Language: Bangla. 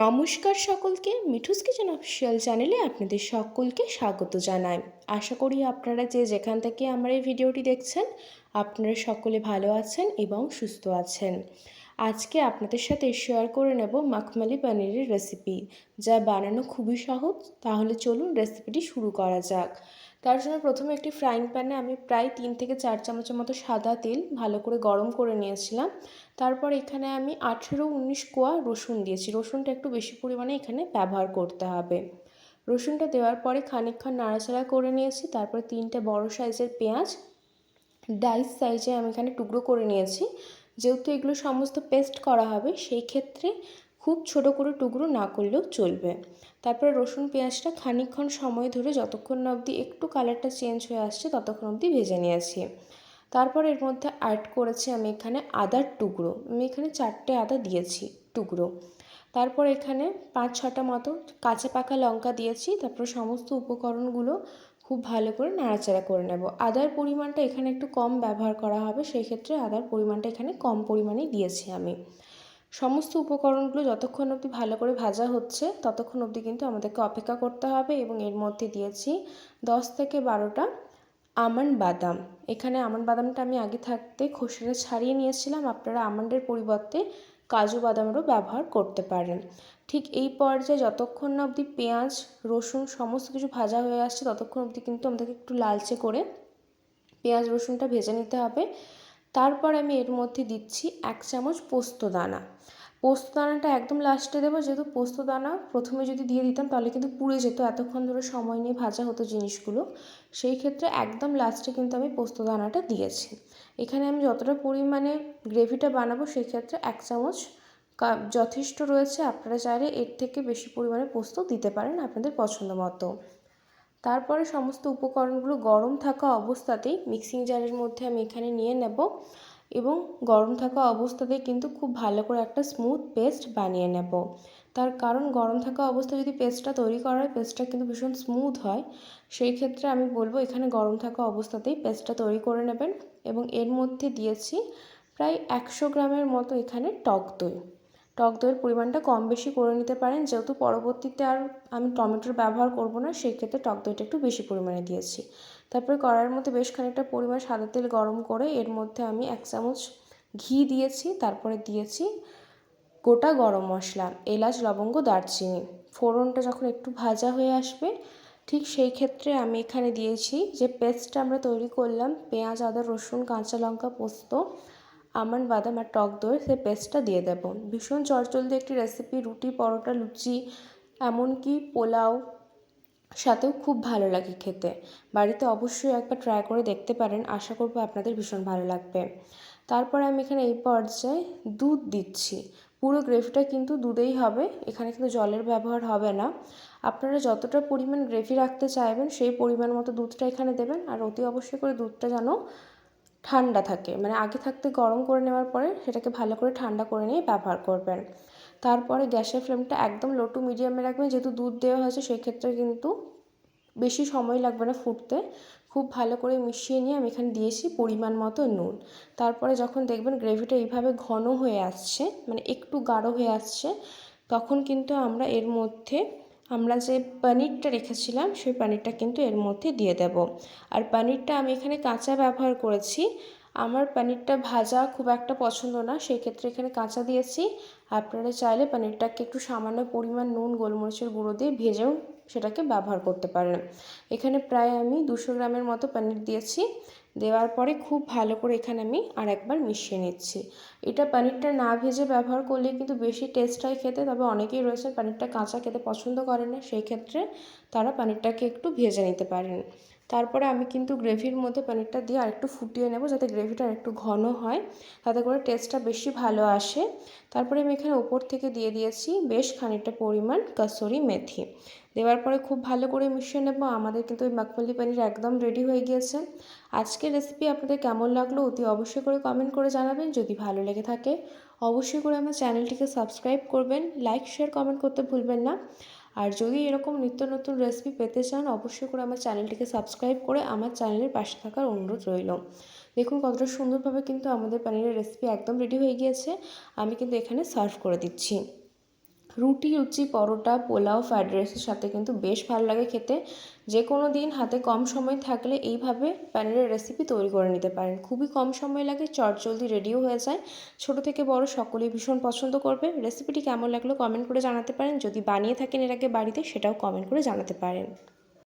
নমস্কার সকলকে, মিঠুস কিচেন অফিসিয়াল চ্যানেলে আপনাদের সকলকে স্বাগত জানাই। আশা করি আপনারা যে যেখান থেকে আমার এই ভিডিওটি দেখছেন আপনারা সকলে ভালো আছেন এবং সুস্থ আছেন। আজকে আপনাদের সাথে শেয়ার করে নেব মখমলি পনিরের রেসিপি, যা বানানো খুবই সহজ। তাহলে চলুন রেসিপিটি শুরু করা যাক। তার জন্য প্রথমে একটি ফ্রাইং প্যানে আমি প্রায় 3 থেকে 4 চামচের মতো সাদা তেল ভালো করে গরম করে নিয়েছিলাম। তারপর এখানে আমি 18-19 কোয়া রসুন দিয়েছি। রসুনটা একটু বেশি পরিমাণে এখানে ব্যবহার করতে হবে। রসুনটা দেওয়ার পরে খানিকক্ষণ নাড়াচাড়া করে নিয়েছি। তারপরে 3টে বড় সাইজের পেঁয়াজ ডাইস সাইজে আমি এখানে টুকরো করে নিয়েছি। যেহেতু এগুলো সমস্ত পেস্ট করা হবে, সেই ক্ষেত্রে খুব ছোট করে টুকরো না করলেও চলবে। তারপরে রসুন পেঁয়াজটা খানিকক্ষণ সময় ধরে যতক্ষণ না অবধি একটু কালারটা চেঞ্জ হয়ে আসছে ততক্ষণ অবধি ভেজে নিয়েছি। তারপর এর মধ্যে অ্যাড করেছি আমি এখানে আদার টুকরো। আমি এখানে 4টে আদা দিয়েছি টুকরো। তারপর এখানে 5-6টা মতো কাঁচা পাকা লঙ্কা দিয়েছি। তারপর সমস্ত উপকরণগুলো খুব ভালো করে নাড়াচাড়া করে নেব। আদার পরিমাণটা এখানে একটু কম ব্যবহার করা হবে, সেই ক্ষেত্রে আদার পরিমাণটা এখানে কম পরিমাণেই দিয়েছি আমি। সমস্ত উপকরণগুলো যতক্ষণ অবধি ভালো করে ভাজা হচ্ছে ততক্ষণ অবধি কিন্তু আমাদেরকে অপেক্ষা করতে হবে। এবং এর মধ্যে দিয়েছি 10 থেকে 12টা আমন্ড বাদাম। এখানে আমন্ড বাদামটা আমি আগে থাকতে খোসাটা ছাড়িয়ে নিয়েছিলাম। আপনারা আমন্ডের পরিবর্তে কাজু বাদামেরও ব্যবহার করতে পারেন। ঠিক এই পর্যায়ে যতক্ষণ না অবধি পেঁয়াজ রসুন সমস্ত কিছু ভাজা হয়ে আসছে ততক্ষণ অবধি কিন্তু আমাদেরকে একটু লালচে করে পেঁয়াজ রসুনটা ভেজে নিতে হবে। তারপর আমি এর মধ্যে দিচ্ছি 1 চামচ পোস্ত দানা। পোস্ত দানাটা একদম লাস্টে দেবো, যেহেতু পোস্ত দানা প্রথমে যদি দিয়ে দিতাম তাহলে কিন্তু পুড়ে যেত, এতক্ষণ ধরে সময় নিয়ে ভাজা হতো জিনিসগুলো। সেই ক্ষেত্রে একদম লাস্টে কিন্তু আমি পোস্ত দানাটা দিয়েছি। এখানে আমি যতটা পরিমাণে গ্রেভিটা বানাবো সেই ক্ষেত্রে 1 চামচ যথেষ্ট রয়েছে। আপনারা চাইলে এর থেকে বেশি পরিমাণে পোস্ত দিতে পারেন আপনাদের পছন্দ মতো। তারপরে সমস্ত উপকরণগুলো গরম থাকা অবস্থাতেই মিক্সিং জারের মধ্যে আমি এখানে নিয়ে নেব এবং গরম থাকা অবস্থাতেই কিন্তু খুব ভালো করে একটা স্মুথ পেস্ট বানিয়ে নেব। তার কারণ গরম থাকা অবস্থায় যদি পেস্টটা তৈরি করা হয় পেস্টটা কিন্তু ভীষণ স্মুথ হয়। সেই ক্ষেত্রে আমি বলবো এখানে গরম থাকা অবস্থাতেই পেস্টটা তৈরি করে নেবেন। এবং এর মধ্যে দিয়েছি প্রায় 100 গ্রামের মতো এখানে টক দই। টক দইয়ের পরিমাণটা কম বেশি করে নিতে পারেন, যেহেতু পরবর্তীতে আর আমি টমেটোর ব্যবহার করব না, সেই ক্ষেত্রে টক দইটা একটু বেশি পরিমাণে দিয়েছি। তারপরে কড়াইয়ের মধ্যে বেশ খানিকটা পরিমাণ সাদা তেল গরম করে এর মধ্যে আমি 1 চামচ ঘি দিয়েছি। তারপরে দিয়েছি গোটা গরম মশলা, এলাচ লবঙ্গ দারচিনি। ফোড়নটা যখন একটু ভাজা হয়ে আসবে ঠিক সেই ক্ষেত্রে আমি এখানে দিয়েছি যে পেস্টটা আমরা তৈরি করলাম পেঁয়াজ আদা রসুন কাঁচা লঙ্কা পোস্ত আমন্ড বাদাম আর টক দই, সেই পেস্টটা দিয়ে দেবো। ভীষণ চটজলদি একটি রেসিপি, রুটি পরোটা লুচি এমনকি পোলাও সাথেও খুব ভালো লাগে খেতে। বাড়িতে অবশ্যই একবার ট্রাই করে দেখতে পারেন, আশা করব আপনাদের ভীষণ ভালো লাগবে। তারপরে আমি এখানে এই পর্যায়ে দুধ দিচ্ছি। পুরো গ্রেভিটা কিন্তু দুধেই হবে, এখানে কিন্তু জলের ব্যবহার হবে না। আপনারা যতটা পরিমাণ গ্রেভি রাখতে চাইবেন সেই পরিমাণ মতো দুধটা এখানে দেবেন। আর অতি অবশ্যই করে দুধটা যেন ঠান্ডা থাকে, মানে আগে থাকতে গরম করে নেওয়ার পরে সেটাকে ভালো করে ঠান্ডা করে নিয়ে ব্যবহার করবেন। তারপরে গ্যাসের ফ্লেমটা একদম লো টু মিডিয়ামে রাখবেন, যেহেতু দুধ দেওয়া হয়েছে সেই ক্ষেত্রে কিন্তু বেশি সময় লাগবে না ফুটতে। খুব ভালো করে মিশিয়ে নিয়ে আমি এখানে দিয়েছি পরিমাণ মতো নুন। তারপরে যখন দেখবেন গ্রেভিটা এইভাবে ঘন হয়ে আসছে, মানে একটু গাঢ় হয়ে আসছে, তখন কিন্তু আমরা এর মধ্যে আমরা যে পনিরটা রেখেছিলাম সেই পনিরটা কিন্তু এর মধ্যে দিয়ে দেব। আর পনিরটা আমি এখানে কাঁচা ব্যবহার করেছি, আমার পনিরটা ভাজা খুব একটা পছন্দ না, সেই ক্ষেত্রে এখানে কাঁচা দিয়েছি। আপনারা চাইলে পনিরটাকে একটু সামান্য পরিমাণ নুন গোলমরিচের গুঁড়ো দিয়ে ভেজেও সেটাকে ব্যবহার করতে পারেন। এখানে প্রায় আমি 200 গ্রামের মতো পনির দিয়েছি। দেওয়ার পরে খুব ভালো করে এখানে আমি আর একবার মিশিয়ে নিচ্ছি। এটা পনিরটা না ভেজে ব্যবহার করলে কিন্তু বেশি টেস্ট হয় খেতে, তবে অনেকেই রয়েছে পনিরটা কাঁচা খেতে পছন্দ করে না, সেই ক্ষেত্রে তারা পনিরটাকে একটু ভেজে নিতে পারেন। তারপরে আমি কিন্তু গ্রেভির মধ্যে পনিরটা দিয়ে আরেকটু ফুটিয়ে নেব, যাতে গ্রেভিটা একটু ঘন হয়, তাতে করে টেস্টটা বেশি ভালো আসে। তারপরে আমি এখানে উপর থেকে দিয়ে দিয়েছি বেশ খানিকটা পরিমাণ কসুরি মেথি। দেওয়ার পরে খুব ভালো করে মিশিয়ে নেব। আমাদের কিন্তু ওই মখমলি পনির একদম রেডি হয়ে গিয়েছে। আজকের রেসিপি আপনাদের কেমন লাগলো অতি অবশ্যই করে কমেন্ট করে জানাবেন। যদি ভালো লেগে থাকে অবশ্যই করে আমার চ্যানেলটিকে সাবস্ক্রাইব করবেন, লাইক শেয়ার কমেন্ট করতে ভুলবেন না। আর যদি এরকম নিত্য নতুন রেসিপি পেতে চান অবশ্যই করে আমার চ্যানেলটিকে সাবস্ক্রাইব করে আমার চ্যানেলের পাশে থাকার অনুরোধ রইল। দেখুন কতটা সুন্দরভাবে কিন্তু আমাদের পনিরের রেসিপি একদম রেডি হয়ে গিয়েছে। আমি কিন্তু এখানে সার্ভ করে দিচ্ছি। রুটি, লুচি, পরোটা, পোলাও, ফ্রাইড রাইসের সাথে কিন্তু বেশ ভালো লাগে খেতে। যে কোনো দিন হাতে কম সময় থাকলে এইভাবে পনিরের রেসিপি তৈরি করে নিতে পারেন। খুবই কম সময় লাগে, চটজলদি রেডিও হয়ে যায়। ছোট থেকে বড় সকলেই ভীষণ পছন্দ করবে। রেসিপিটি কেমন লাগলো কমেন্ট করে জানাতে পারেন। যদি বানিয়ে থাকেন এর আগে বাড়িতে, সেটাও কমেন্ট করে জানাতে পারেন।